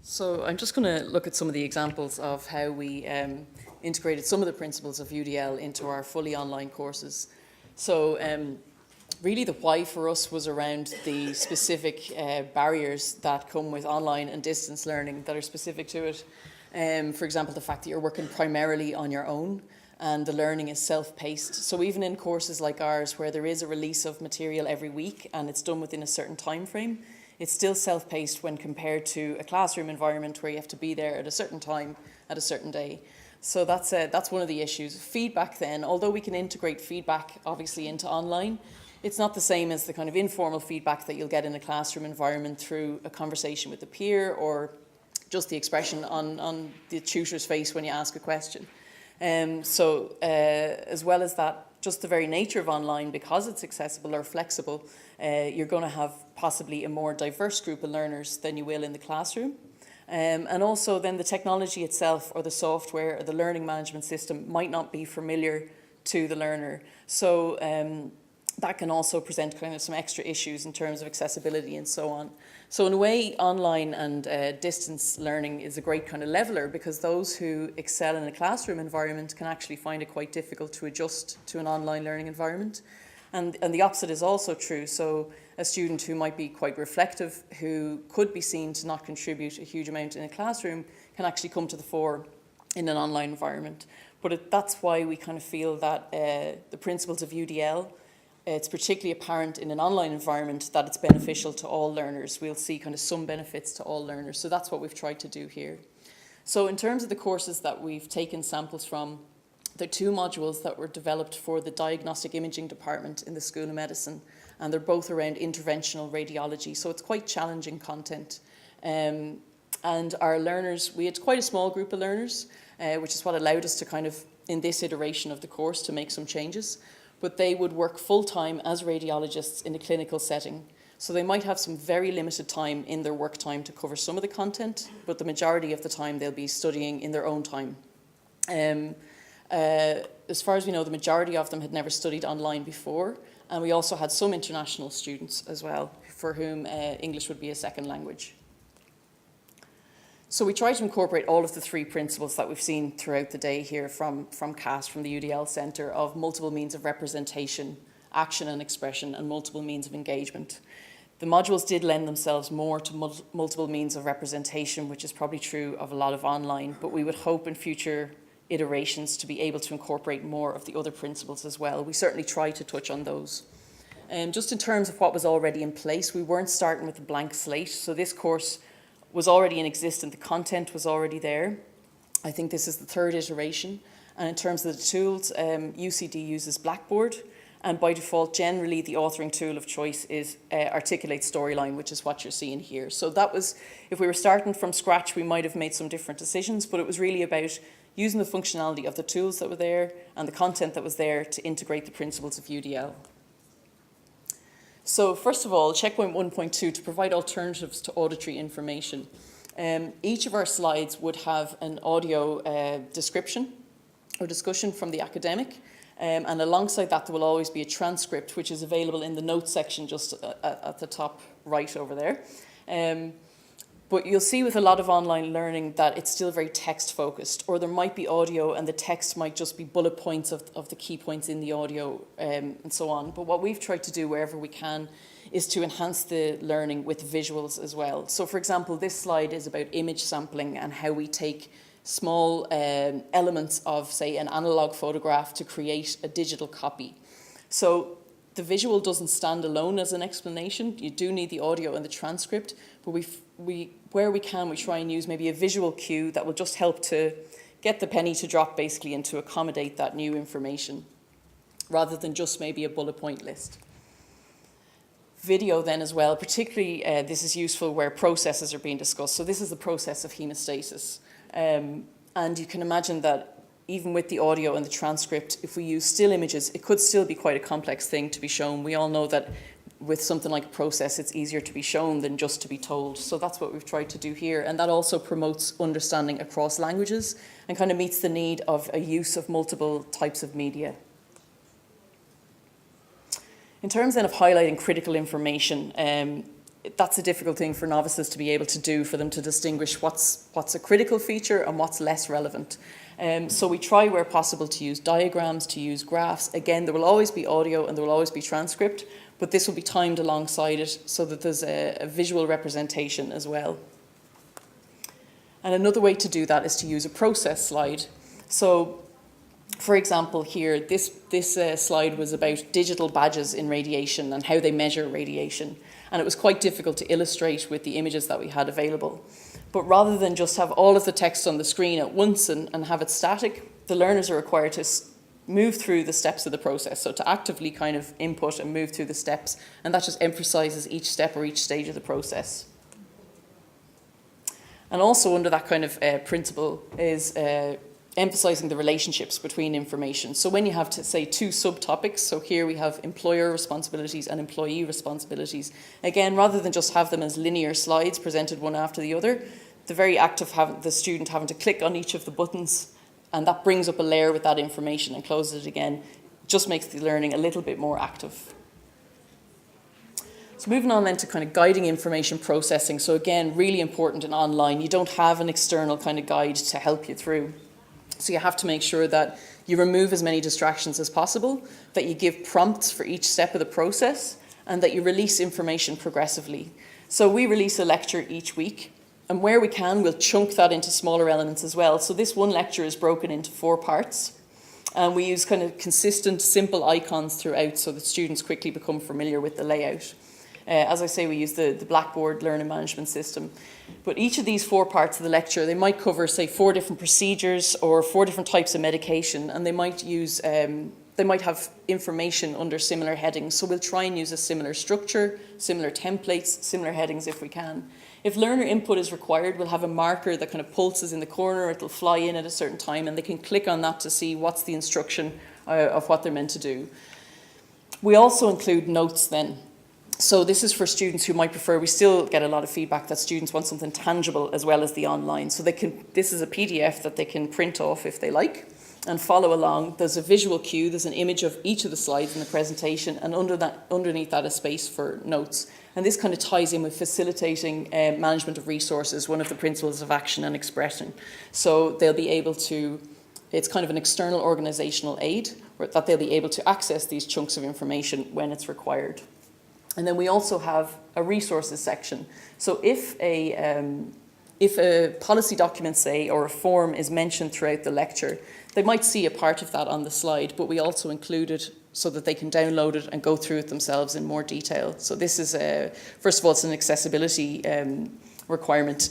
So I'm just going to look at some of the examples of how we integrated some of the principles of UDL into our fully online courses. So really the why for us was around the specific barriers that come with online and distance learning that are specific to it. For example, the fact that you're working primarily on your own and the learning is self-paced. So even in courses like ours where there is a release of material every week and it's done within a certain time frame, it's still self-paced when compared to a classroom environment where you have to be there at a certain time, at a certain day. So that's one of the issues. Feedback then, although we can integrate feedback obviously into online, it's not the same as the kind of informal feedback that you'll get in a classroom environment through a conversation with a peer or just the expression on the tutor's face when you ask a question. As well as that, just the very nature of online, because it's accessible or flexible, you're going to have possibly a more diverse group of learners than you will in the classroom. And also then the technology itself or the software or the learning management system might not be familiar to the learner. So that can also present kind of some extra issues in terms of accessibility and so on. So in a way, online and distance learning is a great kind of leveler because those who excel in a classroom environment can actually find it quite difficult to adjust to an online learning environment. And the opposite is also true. So a student who might be quite reflective, who could be seen to not contribute a huge amount in a classroom, can actually come to the fore in an online environment. But that's why we kind of feel that the principles of UDL, it's particularly apparent in an online environment that it's beneficial to all learners. We'll see kind of some benefits to all learners. So that's what we've tried to do here. So in terms of the courses that we've taken samples from, there are two modules that were developed for the Diagnostic Imaging Department in the School of Medicine, and they're both around interventional radiology. So it's quite challenging content. And our learners, we had quite a small group of learners, which is what allowed us to kind of, in this iteration of the course, to make some changes. But they would work full-time as radiologists in a clinical setting. So they might have some very limited time in their work time to cover some of the content, but the majority of the time they'll be studying in their own time. As far as we know, the majority of them had never studied online before, and we also had some international students as well, for whom English would be a second language. So we try to incorporate all of the three principles that we've seen throughout the day here from CAST, from the UDL Centre, of multiple means of representation, action and expression, and multiple means of engagement. The modules did lend themselves more to multiple means of representation, which is probably true of a lot of online, but we would hope in future iterations to be able to incorporate more of the other principles as well. We certainly try to touch on those. Just in terms of what was already in place, we weren't starting with a blank slate, so this course was already in existence, the content was already there. I think this is the third iteration. And in terms of the tools, UCD uses Blackboard, and by default, generally the authoring tool of choice is Articulate Storyline, which is what you're seeing here. So that was, if we were starting from scratch, we might have made some different decisions, but it was really about using the functionality of the tools that were there and the content that was there to integrate the principles of UDL. So first of all, checkpoint 1.2, to provide alternatives to auditory information. Each of our slides would have an audio description or discussion from the academic, and alongside that there will always be a transcript which is available in the notes section just at the top right over there. But you'll see with a lot of online learning that it's still very text focused, or there might be audio and the text might just be bullet points of the key points in the audio and so on. But what we've tried to do wherever we can is to enhance the learning with visuals as well. So for example, this slide is about image sampling and how we take small elements of, say, an analog photograph to create a digital copy. So the visual doesn't stand alone as an explanation. You do need the audio and the transcript, but where we can, we try and use maybe a visual cue that will just help to get the penny to drop basically and to accommodate that new information, rather than just maybe a bullet point list. Video then as well, particularly this is useful where processes are being discussed. So this is the process of hemostasis. And you can imagine that even with the audio and the transcript, if we use still images, it could still be quite a complex thing to be shown. We all know that with something like a process, it's easier to be shown than just to be told. So that's what we've tried to do here. And that also promotes understanding across languages and kind of meets the need of a use of multiple types of media. In terms then of highlighting critical information, that's a difficult thing for novices to be able to do, for them to distinguish what's a critical feature and what's less relevant. So we try where possible to use diagrams, to use graphs. Again, there will always be audio and there will always be transcript, but this will be timed alongside it so that there's a visual representation as well. And another way to do that is to use a process slide. So, for example, here, this slide was about digital badges in radiation and how they measure radiation. And it was quite difficult to illustrate with the images that we had available. But rather than just have all of the text on the screen at once and have it static, the learners are required to move through the steps of the process. So to actively kind of input and move through the steps. And that just emphasizes each step or each stage of the process. And also under that kind of principle is emphasizing the relationships between information. So when you have, to say, two subtopics, so here we have employer responsibilities and employee responsibilities. Again, rather than just have them as linear slides presented one after the other, the very act of having the student having to click on each of the buttons, and that brings up a layer with that information and closes it again, just makes the learning a little bit more active. So moving on then to kind of guiding information processing. So again, really important in online. You don't have an external kind of guide to help you through. So you have to make sure that you remove as many distractions as possible, that you give prompts for each step of the process, and that you release information progressively. So we release a lecture each week, and where we can, we'll chunk that into smaller elements as well. So this one lecture is broken into 4 parts, and we use kind of consistent, simple icons throughout so that students quickly become familiar with the layout. As I say, we use the Blackboard learning management system. But each of these 4 parts of the lecture, they might cover, say, 4 different procedures or 4 different types of medication, and they might use, they might have information under similar headings. So we'll try and use a similar structure, similar templates, similar headings if we can. If learner input is required, we'll have a marker that kind of pulses in the corner. It'll fly in at a certain time, and they can click on that to see what's the instruction of what they're meant to do. We also include notes then. So this is for students who might prefer, we still get a lot of feedback that students want something tangible as well as the online. So they can, this is a PDF that they can print off if they like and follow along. There's a visual cue, there's an image of each of the slides in the presentation, and underneath that a space for notes. And this kind of ties in with facilitating management of resources, one of the principles of action and expression. So they'll be able to, it's kind of an external organizational aid that they'll be able to access these chunks of information when it's required. And then we also have a resources section. So if a policy document, say, or a form is mentioned throughout the lecture, they might see a part of that on the slide, but we also include it so that they can download it and go through it themselves in more detail. So this is, first of all, it's an accessibility requirement.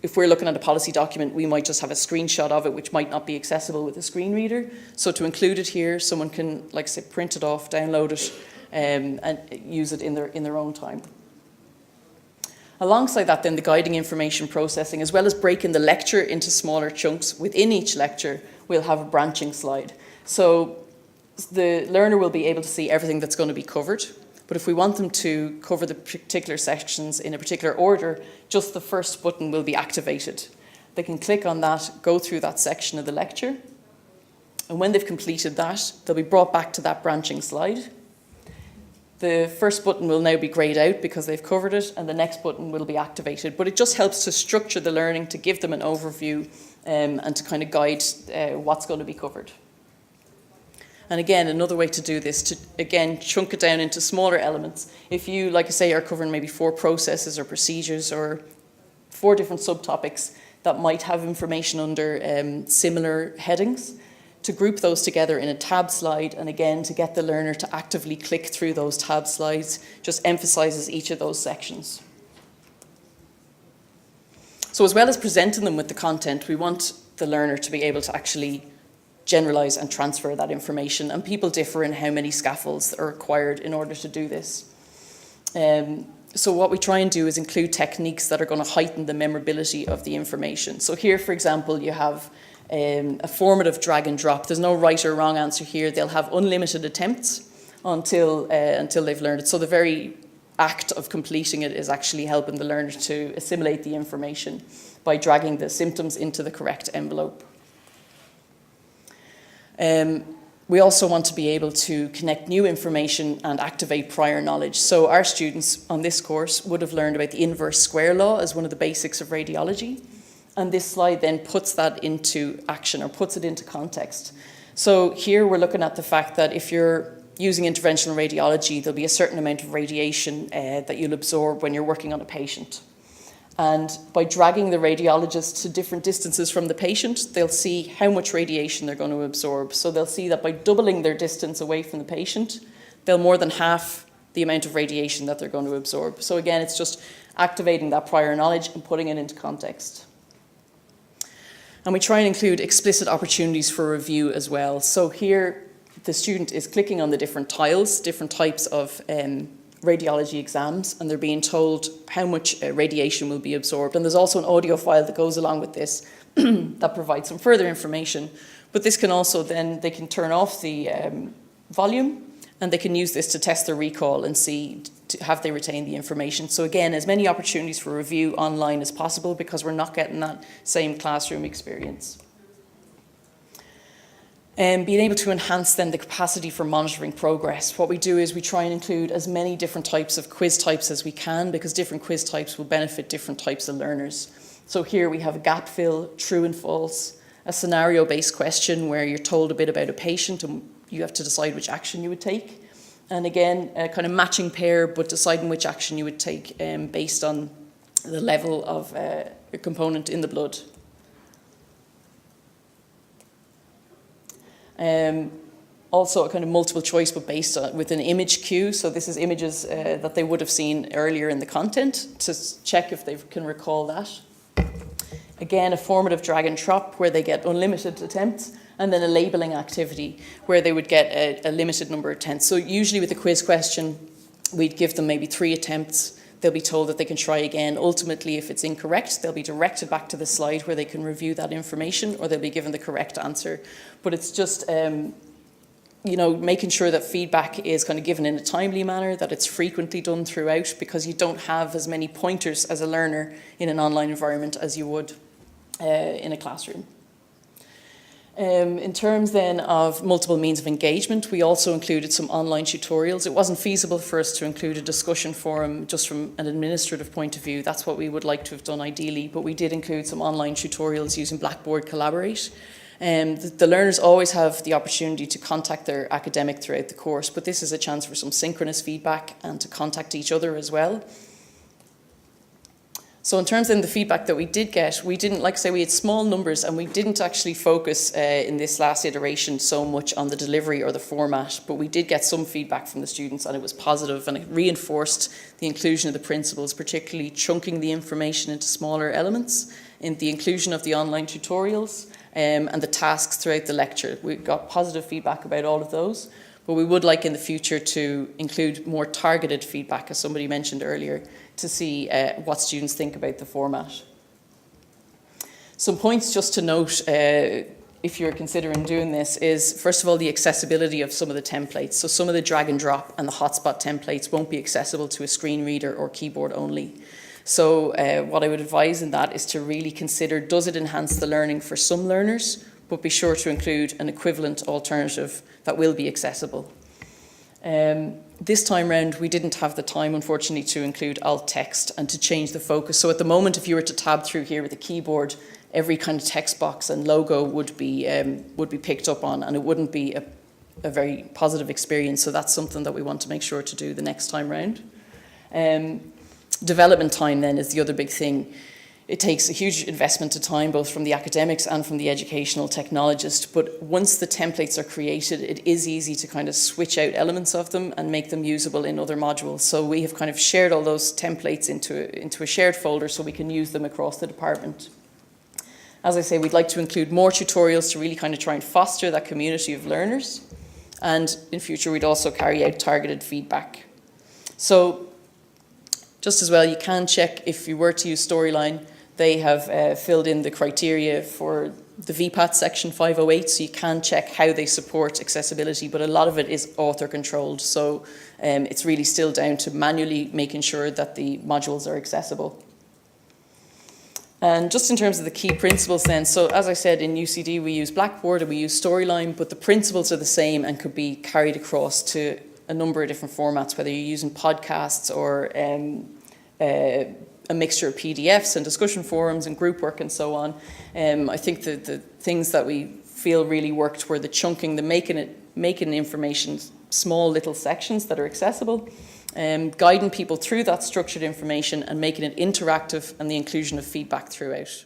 If we're looking at a policy document, we might just have a screenshot of it, which might not be accessible with a screen reader. So to include it here, someone can, like I say, print it off, download it, and use it in their own time. Alongside that then, the guiding information processing, as well as breaking the lecture into smaller chunks, within each lecture we'll have a branching slide. So the learner will be able to see everything that's going to be covered, but if we want them to cover the particular sections in a particular order, just the first button will be activated. They can click on that, go through that section of the lecture, and when they've completed that, they'll be brought back to that branching slide. The first button will now be greyed out because they've covered it, and the next button will be activated. But it just helps to structure the learning, to give them an overview, and to kind of guide what's going to be covered. And again, another way to do this, to again chunk it down into smaller elements. If you, like I say, are covering maybe 4 processes or procedures or 4 different subtopics that might have information under similar headings, to group those together in a tab slide, and again to get the learner to actively click through those tab slides just emphasizes each of those sections. So as well as presenting them with the content, we want the learner to be able to actually generalize and transfer that information, and people differ in how many scaffolds are required in order to do this. So what we try and do is include techniques that are going to heighten the memorability of the information. So here, for example, you have a formative drag and drop. There's no right or wrong answer here. They'll have unlimited attempts until they've learned it. So the very act of completing it is actually helping the learner to assimilate the information by dragging the symptoms into the correct envelope. We also want to be able to connect new information and activate prior knowledge. So our students on this course would have learned about the inverse square law as one of the basics of radiology. And this slide then puts that into action, or puts it into context. So here we're looking at the fact that if you're using interventional radiology, there'll be a certain amount of radiation that you'll absorb when you're working on a patient. And by dragging the radiologist to different distances from the patient, they'll see how much radiation they're going to absorb. So they'll see that by doubling their distance away from the patient, they'll more than half the amount of radiation that they're going to absorb. So again, it's just activating that prior knowledge and putting it into context. And we try and include explicit opportunities for review as well. So here, the student is clicking on the different tiles, different types of radiology exams, and they're being told how much radiation will be absorbed. And there's also an audio file that goes along with this that provides some further information. But this can also then, they can turn off the volume, and they can use this to test their recall and see, have they retained the information. So again, as many opportunities for review online as possible, because we're not getting that same classroom experience. And being able to enhance then the capacity for monitoring progress. What we do is we try and include as many different types of quiz types as we can, because different quiz types will benefit different types of learners. So here we have a gap fill, true and false, a scenario-based question where you're told a bit about a patient and you have to decide which action you would take. And again, a kind of matching pair, but deciding which action you would take based on the level of a component in the blood. Also a kind of multiple choice, but based on, with an image cue. So this is images that they would have seen earlier in the content to check if they can recall that. Again, a formative drag and drop where they get unlimited attempts, and then a labeling activity where they would get a limited number of attempts. So usually with a quiz question, we'd give them maybe 3 attempts. They'll be told that they can try again. Ultimately, if it's incorrect, they'll be directed back to the slide where they can review that information, or they'll be given the correct answer. But it's just, you know, making sure that feedback is kind of given in a timely manner, that it's frequently done throughout, because you don't have as many pointers as a learner in an online environment as you would in a classroom. In terms then of multiple means of engagement, we also included some online tutorials. It wasn't feasible for us to include a discussion forum just from an administrative point of view. That's what we would like to have done ideally, but we did include some online tutorials using Blackboard Collaborate. The learners always have the opportunity to contact their academic throughout the course, but this is a chance for some synchronous feedback and to contact each other as well. So in terms of the feedback that we did get, we didn't, like I say, we had small numbers, and we didn't actually focus in this last iteration so much on the delivery or the format, but we did get some feedback from the students, and it was positive, and it reinforced the inclusion of the principles, particularly chunking the information into smaller elements, in the inclusion of the online tutorials, and the tasks throughout the lecture. We got positive feedback about all of those, but we would like in the future to include more targeted feedback, as somebody mentioned earlier, to see what students think about the format. Some points just to note if you're considering doing this is, first of all, the accessibility of some of the templates. So some of the drag and drop and the hotspot templates won't be accessible to a screen reader or keyboard only. So what I would advise in that is to really consider, does it enhance the learning for some learners, but be sure to include an equivalent alternative that will be accessible. This time round, we didn't have the time, unfortunately, to include alt text and to change the focus. So at the moment, if you were to tab through here with a keyboard, every kind of text box and logo would be picked up on, and it wouldn't be a very positive experience. So that's something that we want to make sure to do the next time round. Development time then is the other big thing. It takes a huge investment of time, both from the academics and from the educational technologist. But once the templates are created, it is easy to kind of switch out elements of them and make them usable in other modules. So we have kind of shared all those templates into a shared folder so we can use them across the department. As I say, we'd like to include more tutorials to really kind of try and foster that community of learners. And in future, we'd also carry out targeted feedback. So just as well, you can check if you were to use Storyline. They have filled in the criteria for the VPAT section 508, so you can check how they support accessibility, but a lot of it is author controlled, so it's really still down to manually making sure that the modules are accessible. And just in terms of the key principles then, so as I said, in UCD we use Blackboard and we use Storyline, but the principles are the same and could be carried across to a number of different formats, whether you're using podcasts or a mixture of PDFs and discussion forums and group work and so on. I think the things that we feel really worked were the chunking, the making information small little sections that are accessible, guiding people through that structured information and making it interactive, and the inclusion of feedback throughout.